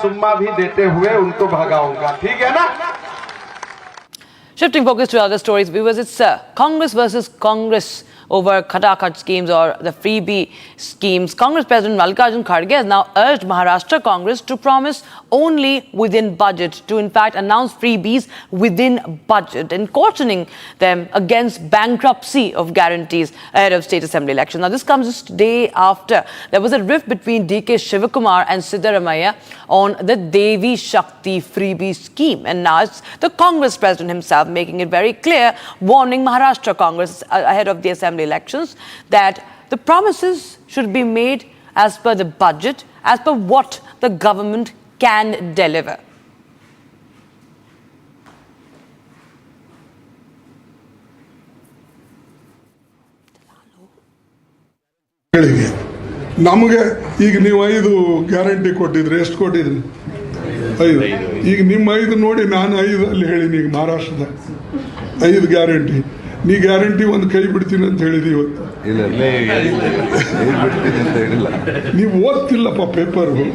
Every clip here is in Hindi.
सुम्मा भी देते हुए उनको भगाऊंगा, ठीक है ना। Shifting focus to other stories, viewers, it's Congress versus Congress over Khatakhat schemes or the freebie schemes. Congress President Mallikarjun Kharge has now urged Maharashtra Congress to promise only within budget, to in fact announce freebies within budget, and cautioning them against bankruptcy of guarantees ahead of state assembly elections. Now, this comes just a day after there was a rift between DK Shivakumar and Siddaramaiah on the Devi Shakti freebie scheme, and now it's the Congress President himself making it very clear, warning Maharashtra Congress ahead of the assembly elections that the promises should be made as per the budget, as per what the government can deliver. ನಮಗೆ ಈಗ ನೀವು 5 ಗ್ಯಾರಂಟಿ ಕೊಟ್ಟಿದ್ರಿ, ಎಷ್ಟು ಕೊಟ್ಟಿದ್ರಿ? 5. ಈಗ ನಿಮ್ಮ 5 ನೋಡಿ ನಾನು 5 ಅಲ್ಲಿ ಹೇಳಿನಿ. ಈಗ ಮಹಾರಾಷ್ಟ್ರದ 5 ಗ್ಯಾರಂಟಿ, ನೀ ಗ್ಯಾರಂಟಿ ಒಂದು ಕೈ ಬಿಡ್ತೀನಿ ಅಂತ ಹೇಳಿದಿ ಇವತ್ತು. ನೀವು ಓದ್ತಿಲ್ಲಪ್ಪ ಪೇಪರು,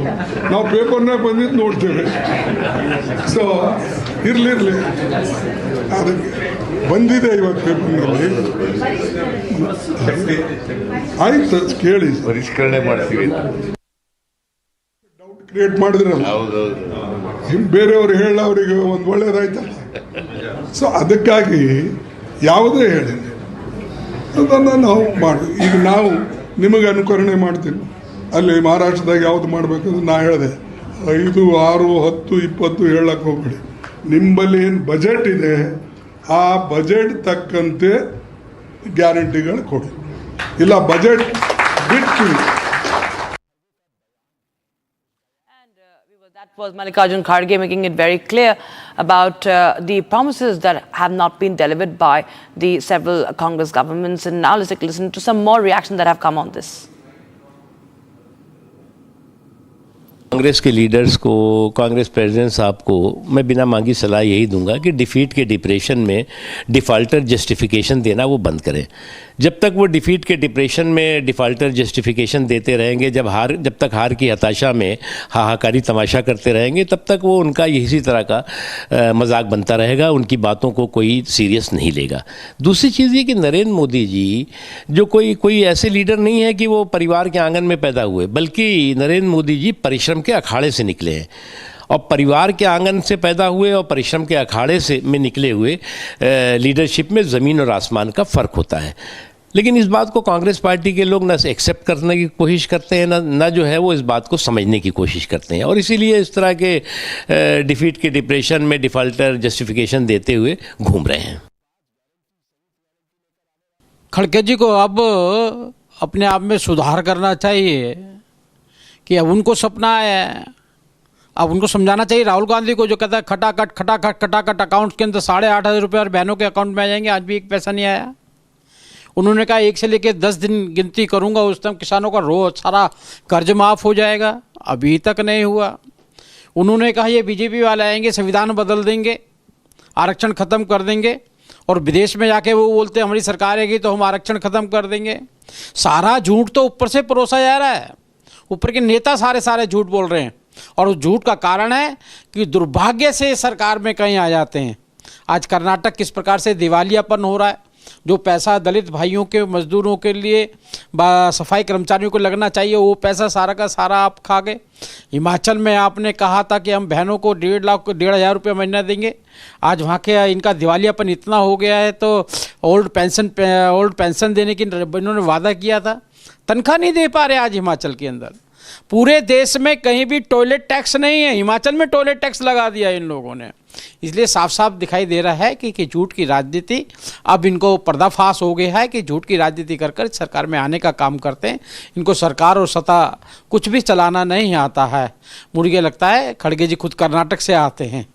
ನಾವು ಪೇಪರ್ನಾಗ ಬಂದಿದ್ದು ನೋಡ್ತೇವೆ. ಸೊ ಇರಲಿ ಅದಕ್ಕೆ ಬಂದಿದೆ ಇವತ್ತು ಪೇಪರ್ನಲ್ಲಿ. ಆಯ್ತು ಕೇಳಿ, ಪರಿಷ್ಕರಣೆ ಮಾಡ್ತೀವಿ. ಡೌಟ್ ಕ್ರಿಯೇಟ್ ಮಾಡಿದ್ರಲ್ಲ, ಬೇರೆಯವ್ರು ಹೇಳ ಅವರಿಗೆ ಒಂದು ಒಳ್ಳೇದಾಯ್ತಲ್ಲ. ಸೊ ಅದಕ್ಕಾಗಿ ಯಾವುದೇ ಹೇಳಿ ಅದನ್ನು ನಾವು ಮಾಡಿ, ಈಗ ನಾವು ನಿಮಗೆ ಅನುಕರಣೆ ಮಾಡ್ತೀನಿ. ಅಲ್ಲಿ ಮಹಾರಾಷ್ಟ್ರದಾಗ ಯಾವುದು ಮಾಡಬೇಕಂದ್ರೆ ನಾ ಹೇಳಿದೆ 5, 6, 10, 20 ಹೇಳಕ್ಕೆ ಹೋಗ್ಬೇಡಿ. ನಿಂಬಲ್ಲಿ ಏನು ಬಜೆಟ್ ಇದೆ ಆ ಬಜೆಟ್ ತಕ್ಕಂತೆ ಗ್ಯಾರಂಟಿಗಳು ಕೊಡಿ, ಇಲ್ಲ ಬಜೆಟ್ ಬಿಟ್ಟು. That was Mallikarjun Kharge making it very clear about the promises that have not been delivered by the several Congress governments. And now let's listen to some more reactions that have come on this. Congress के लीडर्स को, कांग्रेस प्रेसिडेंट साहब को मैं बिना मांगी सलाह यही दूंगा कि डिफीट के डिप्रेशन में डिफ़ाल्टर जस्टिफिकेशन देना वो बंद करें। जब तक वो डिफीट के डिप्रेशन में डिफ़ाल्टर जस्टिफिकेशन देते रहेंगे, जब तक हार की हताशा में हाहाकारी तमाशा करते रहेंगे, तब तक वो उनका इसी तरह का मजाक बनता रहेगा, उनकी बातों को कोई सीरियस नहीं लेगा। दूसरी चीज़ ये कि नरेंद्र मोदी जी जो कोई ऐसे लीडर नहीं है कि वो परिवार के आंगन में पैदा हुए, बल्कि नरेंद्र मोदी जी परिश्रम के अखाड़े से निकले हैं। और परिवार के आंगन से पैदा हुए और परिश्रम के अखाड़े से में निकले हुए लीडरशिप में ज़मीन और आसमान का फ़र्क होता है। लेकिन इस बात को कांग्रेस पार्टी के लोग न एक्सेप्ट करने की कोशिश करते हैं, न जो है वो इस बात को समझने की कोशिश करते हैं, और इसीलिए इस तरह के डिफीट के डिप्रेशन में डिफ़ाल्टर जस्टिफिकेशन देते हुए घूम रहे हैं। खड़गे जी को अब अपने आप में सुधार करना चाहिए कि अब उनको सपना है, अब उनको समझाना चाहिए राहुल गांधी को जो कहता है खटाखट अकाउंट के अंदर 8,500 रुपये और बहनों के अकाउंट में आ जाएंगे, आज भी एक पैसा नहीं आया। उन्होंने कहा 1 से लेकर 10 दिन गिनती करूंगा, उस टाइम किसानों का रोज सारा कर्ज माफ़ हो जाएगा, अभी तक नहीं हुआ। उन्होंने कहा ये बीजेपी वाले आएंगे संविधान बदल देंगे, आरक्षण ख़त्म कर देंगे, और विदेश में जाके वो बोलते हमारी सरकार आएगी तो हम आरक्षण ख़त्म कर देंगे। सारा झूठ तो ऊपर से परोसा जा रहा है, ऊपर के नेता सारे झूठ बोल रहे हैं, और उस झूठ का कारण है कि दुर्भाग्य से सरकार में कहीं आ जाते हैं। आज कर्नाटक किस प्रकार से दिवालियापन हो रहा है, जो पैसा दलित भाइयों के मजदूरों के लिए सफाई कर्मचारियों को लगना चाहिए वो पैसा सारा का सारा आप खा गए। हिमाचल में आपने कहा था कि हम बहनों को 1,500 रुपये महीना देंगे, आज वहाँ के इनका दिवालियापन इतना हो गया है तो ओल्ड पेंशन देने की इन्होंने वादा किया था, तनख्वाह नहीं दे पा रहे आज हिमाचल के अंदर। पूरे देश में कहीं भी टॉयलेट टैक्स नहीं है, हिमाचल में टॉयलेट टैक्स लगा दिया इन लोगों ने। इसलिए साफ साफ दिखाई दे रहा है कि झूठ की राजनीति, अब इनको पर्दाफाश हो गया है कि झूठ की राजनीति कर कर सरकार में आने का काम करते हैं। इनको सरकार और सत्ता कुछ भी चलाना नहीं आता है। मुझे लगता है खड़गे जी खुद कर्नाटक से आते हैं,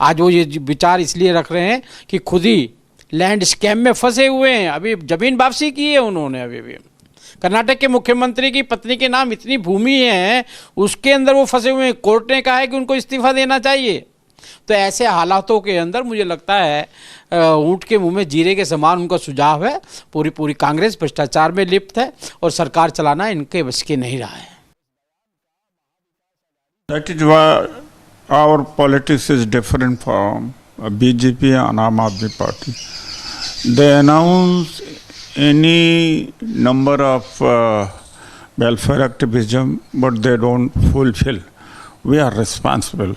आज वो ये विचार इसलिए रख रहे हैं कि खुद ही लैंड स्कैम में फंसे हुए हैं। अभी ज़मीन वापसी की है उन्होंने, अभी भी कर्नाटक के मुख्यमंत्री की पत्नी के नाम इतनी भूमि है, उसके अंदर वो फंसे हुए हैं। कोर्ट ने कहा है कि उनको इस्तीफा देना चाहिए। तो ऐसे हालातों के अंदर मुझे लगता है ऊँट के मुंह में जीरे के समान उनका सुझाव है। पूरी कांग्रेस भ्रष्टाचार में लिप्त है और सरकार चलाना इनके बस के नहीं रहा है। That is why our politics is different from BJP and Aam Aadmi Party. They announce any number of welfare activism, but they don't fulfill. We are responsible.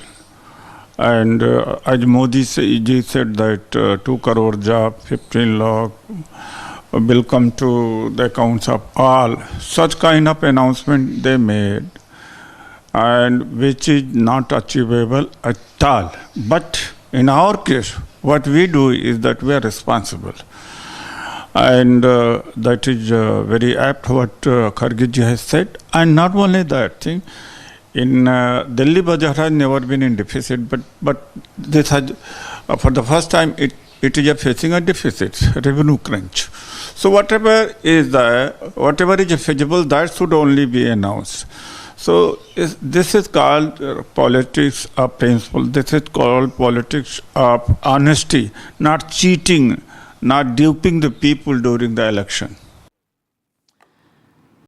And as Modi ji said that 2 crore job, 15 lakh will come to the accounts of all. Such kind of announcement they made, and which is not achievable at all. But in our case, what we do is that we are responsible. And that is very apt what Kharge ji has said. And not only that thing, in Delhi Bazaar has never been in deficit, but this has, for the first time, it is facing a deficit, revenue crunch. So whatever is there, whatever is feasible, that should only be announced. So this is called politics of principle. This is called politics of honesty, not cheating, not duping the people during the election.